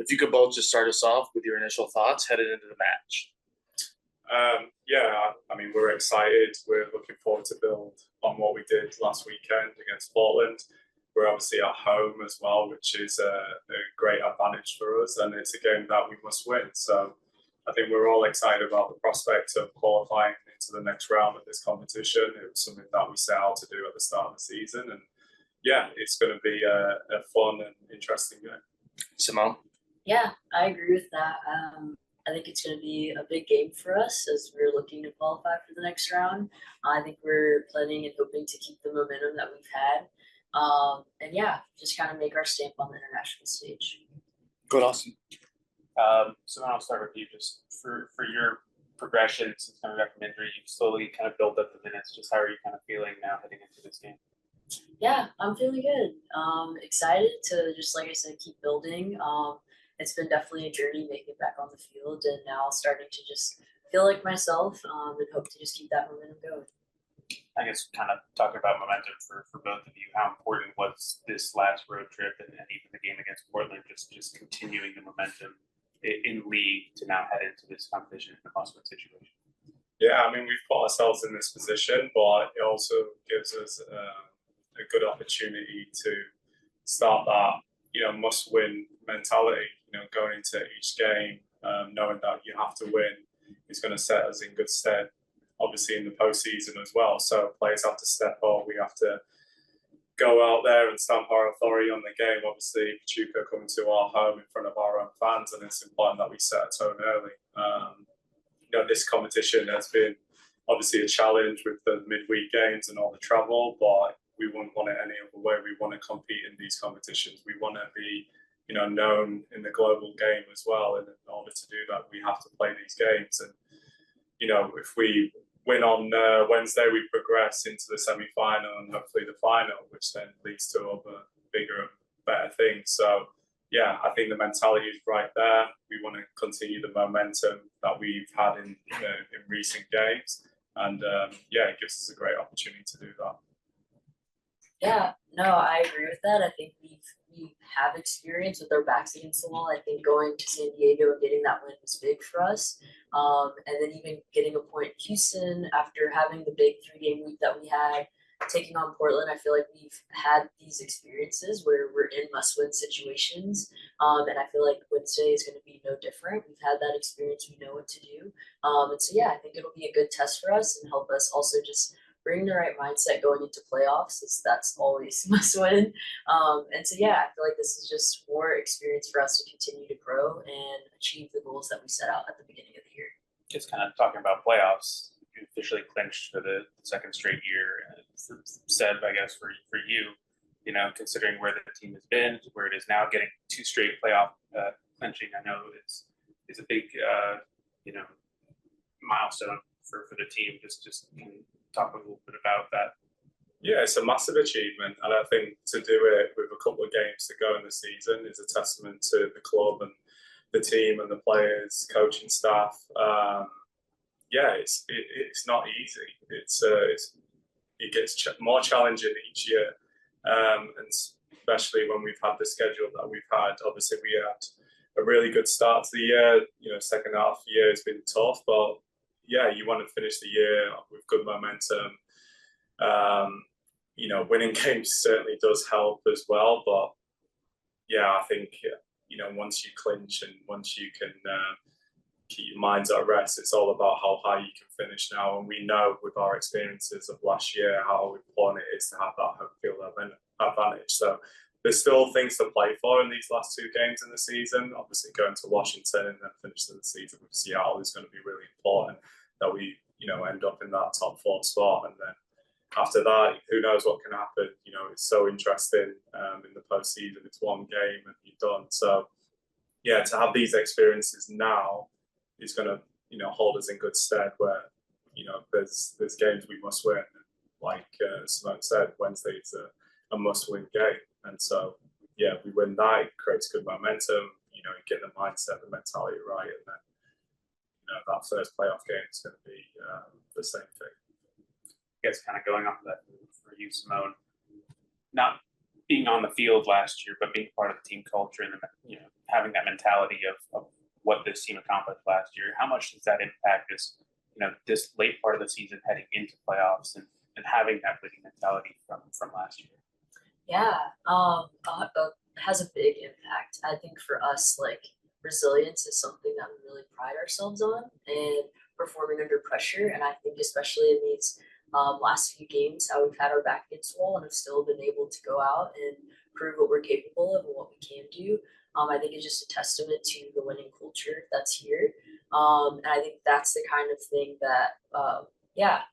If you could both just start us off with your initial thoughts headed into the match. I mean, we're excited. We're looking forward to build on what we did last weekend against Portland. We're obviously at home as well, which is a great advantage for us, and it's a game that we must win. So I think we're all excited about the prospect of qualifying into the next round of this competition. It was something that we set out to do at the start of the season, and yeah, it's going to be a fun and interesting game. Simone? Yeah, I agree with that. I think it's going to be a big game for us as we're looking to qualify for the next round. I think we're planning and hoping to keep the momentum that we've had. And yeah, just kind of make our stamp on the international stage. Good, Austin. So then I'll start with you. Just for your progression since coming back from injury, you've slowly kind of built up the minutes. Just how are you kind of feeling now heading into this game? Yeah, I'm feeling good. Excited to just, like I said, keep building. It's been definitely a journey making it back on the field, and now starting to just feel like myself, and hope to just keep that momentum going. I guess kind of talking about momentum for both of you, how important was this last road trip and even the game against Portland, just continuing the momentum in league to now head into this competition in a must-win situation? Yeah, I mean, we've put ourselves in this position, but it also gives us a good opportunity to start that, must-win mentality. Going into each game, knowing that you have to win is going to set us in good stead, obviously in the postseason as well. So players have to step up. We have to go out there and stamp our authority on the game. Obviously, Pachuca coming to our home in front of our own fans, and it's important that we set a tone early. This competition has been obviously a challenge with the midweek games and all the travel, but we wouldn't want it any other way. We want to compete in these competitions. We want to be, known in the global game as well. And in order to do that, we have to play these games. And, if we win on Wednesday, we progress into the semi-final and hopefully the final, which then leads to other bigger and better things. So, yeah, I think the mentality is right there. We want to continue the momentum that we've had in recent games. And, it gives us a great opportunity to do that. Yeah, no, I agree with that. I think we have experience with our backs against the wall. I think going to San Diego and getting that win was big for us. And then even getting a point in Houston after having the big 3-game week that we had, taking on Portland, I feel like we've had these experiences where we're in must-win situations. And I feel like Wednesday is going to be no different. We've had that experience. We know what to do. And so, yeah, I think it'll be a good test for us and help us also just bring the right mindset going into playoffs, as that's always must win. And so, yeah, I feel like this is just more experience for us to continue to grow and achieve the goals that we set out at the beginning of the year. Just kind of talking about playoffs, you officially clinched for the second straight year. Seb, I guess, for you, considering where the team has been, where it is now, getting 2 straight playoff clinching, I know is a big, milestone for the team. Just can talk a little bit about that. Yeah, it's a massive achievement, and I think to do it with a couple of games to go in the season is a testament to the club and the team and the players, coaching staff. It's not easy. It gets more challenging each year, and especially when we've had the schedule that we've had. Obviously, we had a really good start to the year. Second half of the year has been tough, but yeah, you want to finish the year with good momentum. Winning games certainly does help as well. But yeah, I think, once you clinch and once you can keep your minds at rest, it's all about how high you can finish now. And we know with our experiences of last year how important it is to have that home field advantage. So there's still things to play for in these last 2 games in the season. Obviously, going to Washington and then finishing the season with Seattle is going to be really important, that we, end up in that top 4 spot. And then after that, who knows what can happen. It's so interesting in the postseason. It's one game and you're done. So, yeah, to have these experiences now is going to, hold us in good stead where, there's games we must win. Like Simone said, Wednesday is a must-win game. And so, yeah, we win that, it creates good momentum, get the mindset, the mentality right. And then, that first playoff game is going to be the same thing. I guess kind of going off that for you, Simone, not being on the field last year, but being part of the team culture and having that mentality of what this team accomplished last year, how much does that impact this late part of the season heading into playoffs and having that winning mentality from last year? Yeah, has a big impact. I think for us, like resilience is something that we really pride ourselves on, and performing under pressure. And I think especially in these last few games, how we've had our back against the wall and have still been able to go out and prove what we're capable of and what we can do. I think it's just a testament to the winning culture that's here. And I think that's the kind of thing that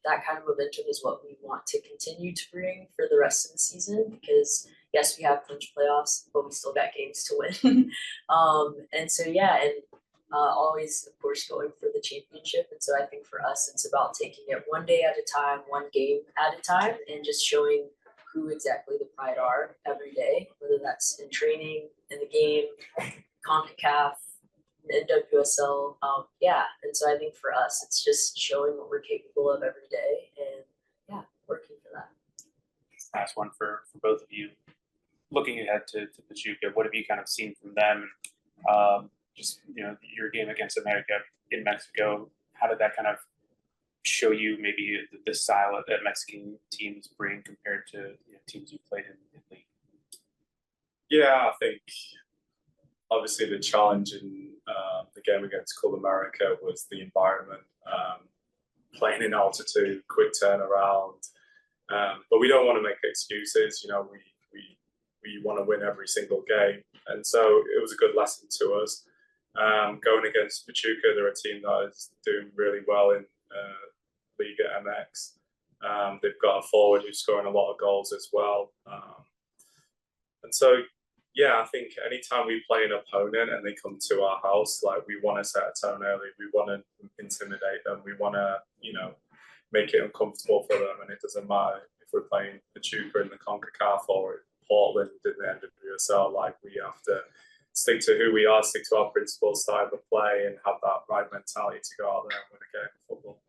that kind of momentum is what we want to continue to bring for the rest of the season, because yes, we have clinch playoffs, but we still got games to win. And so, and always, of course, going for the championship. And so I think for us, it's about taking it one day at a time, one game at a time, and just showing who exactly the Pride are every day, whether that's in training, in the game, CONCACAF, NWSL, and so I think for us, it's just showing what we're capable of every day, and working for that. Last one for both of you. Looking ahead to Pachuca, what have you kind of seen from them? Just your game against America in Mexico, how did that kind of show you maybe the style that Mexican teams bring compared to teams you played in league? Yeah, I think obviously the challenge in the game against Club America was the environment, playing in altitude, quick turnaround. But we don't want to make excuses. We want to win every single game, and so it was a good lesson to us. Going against Pachuca, they're a team that is doing really well in Liga MX. They've got a forward who's scoring a lot of goals as well, and so. Yeah, I think anytime we play an opponent and they come to our house, like we want to set a tone early. We want to intimidate them. We want to, make it uncomfortable for them. And it doesn't matter if we're playing Pachuca in the CONCACAF or Portland in the NWSL. Like we have to stick to who we are, stick to our principles, style of play, and have that right mentality to go out there and win a game of football.